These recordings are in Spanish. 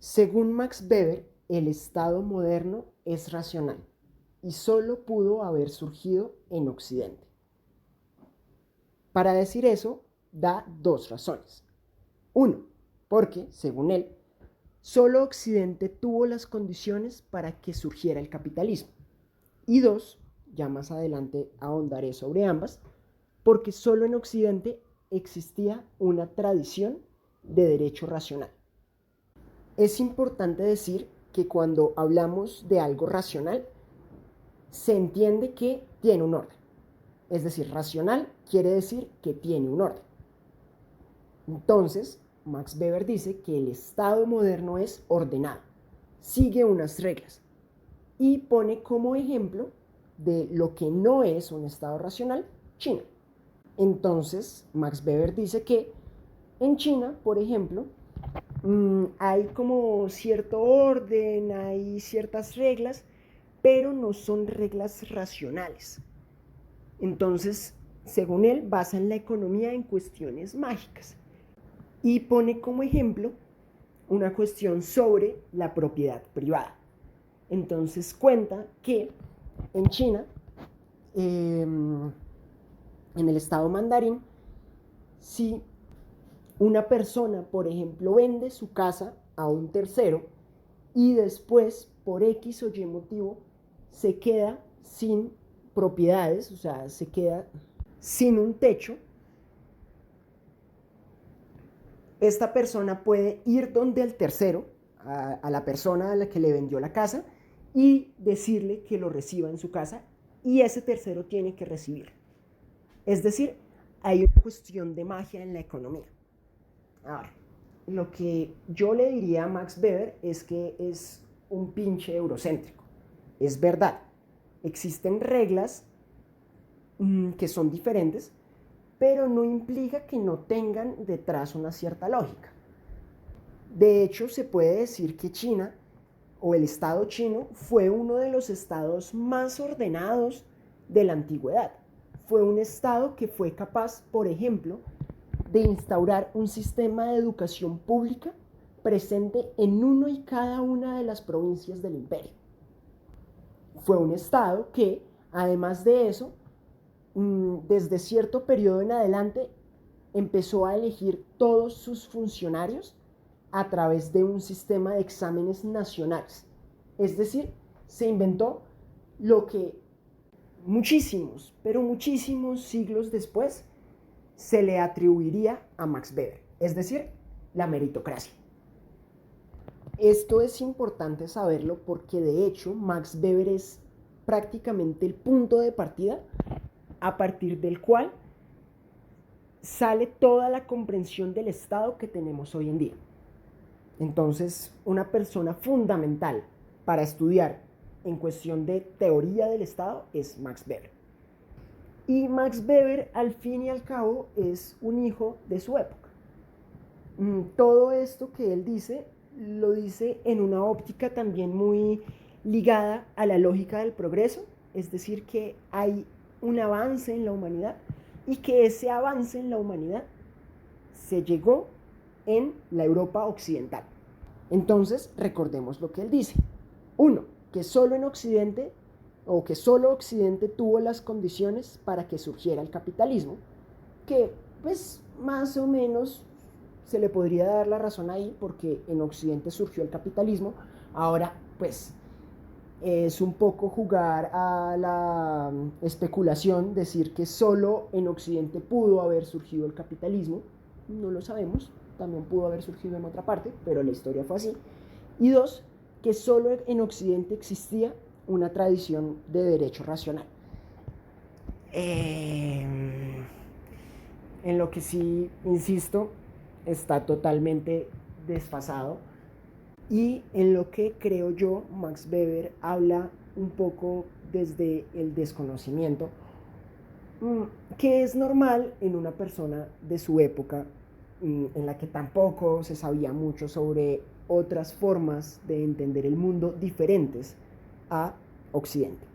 Según Max Weber, el Estado moderno es racional y solo pudo haber surgido en Occidente. Para decir eso, da dos razones. Uno, porque, según él, solo Occidente tuvo las condiciones para que surgiera el capitalismo. Y dos, ya más adelante ahondaré sobre ambas, porque solo en Occidente existía una tradición de derecho racional. Es importante decir que cuando hablamos de algo racional, se entiende que tiene un orden. Es decir, racional quiere decir que tiene un orden. Entonces, Max Weber dice que el Estado moderno es ordenado, sigue unas reglas y pone como ejemplo de lo que no es un Estado racional, China. Entonces, Max Weber dice que en China, por ejemplo, hay como cierto orden, hay ciertas reglas, pero no son reglas racionales. Entonces, según él, basan la economía en cuestiones mágicas y pone como ejemplo una cuestión sobre la propiedad privada. Entonces cuenta que en China, en el estado mandarín, si una persona, por ejemplo, vende su casa a un tercero y después, por X o Y motivo, se queda sin propiedades, o sea, se queda sin un techo, esta persona puede ir donde el tercero, a la persona a la que le vendió la casa, y decirle que lo reciba en su casa, y ese tercero tiene que recibir. Es decir, hay una cuestión de magia en la economía. Ahora, lo que yo le diría a Max Weber es que es un pinche eurocéntrico. Es verdad, existen reglas que son diferentes, pero no implica que no tengan detrás una cierta lógica. De hecho, se puede decir que China o el Estado chino fue uno de los estados más ordenados de la antigüedad. Fue un estado que fue capaz, por ejemplo, de instaurar un sistema de educación pública presente en uno y cada una de las provincias del imperio. Fue un estado que, además de eso, desde cierto periodo en adelante, empezó a elegir todos sus funcionarios a través de un sistema de exámenes nacionales. Es decir, se inventó lo que muchísimos, pero muchísimos siglos después se le atribuiría a Max Weber, es decir, la meritocracia. Esto es importante saberlo porque de hecho Max Weber es prácticamente el punto de partida a partir del cual sale toda la comprensión del Estado que tenemos hoy en día. Entonces, una persona fundamental para estudiar en cuestión de teoría del Estado es Max Weber. Y Max Weber, al fin y al cabo, es un hijo de su época. Todo esto que él dice, lo dice en una óptica también muy ligada a la lógica del progreso, es decir, que hay un avance en la humanidad y que ese avance en la humanidad se llegó en la Europa occidental. Entonces, recordemos lo que él dice. Uno, que solo en Occidente o que solo Occidente tuvo las condiciones para que surgiera el capitalismo, que pues más o menos se le podría dar la razón ahí porque en Occidente surgió el capitalismo. Ahora pues es un poco jugar a la especulación, decir que solo en Occidente pudo haber surgido el capitalismo. No lo sabemos, también pudo haber surgido en otra parte, pero la historia fue así. Y dos, que solo en Occidente existía una tradición de derecho racional. En lo que sí, insisto, está totalmente desfasado y en lo que creo yo Max Weber habla un poco desde el desconocimiento, que es normal en una persona de su época en la que tampoco se sabía mucho sobre otras formas de entender el mundo diferentes a Occidente.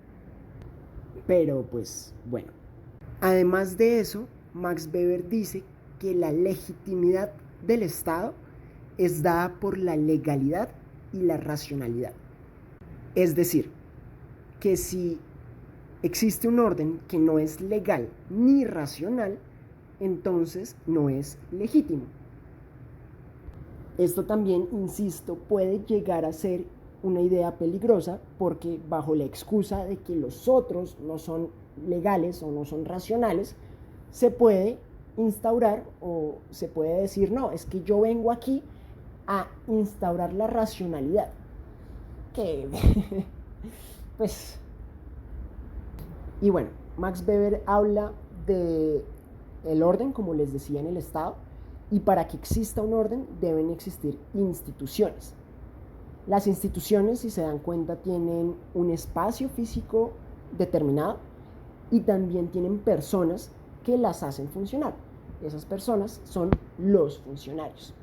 Pero pues bueno, además de eso, Max Weber dice que la legitimidad del Estado es dada por la legalidad y la racionalidad. Es decir, que si existe un orden que no es legal ni racional, entonces no es legítimo. Esto también, insisto, puede llegar a ser una idea peligrosa porque bajo la excusa de que los otros no son legales o no son racionales, se puede instaurar o se puede decir, no, es que yo vengo aquí a instaurar la racionalidad. Que, pues... Y bueno, Max Weber habla de el orden, como les decía, en el Estado, y para que exista un orden deben existir instituciones. Las instituciones, si se dan cuenta, tienen un espacio físico determinado y también tienen personas que las hacen funcionar. Esas personas son los funcionarios.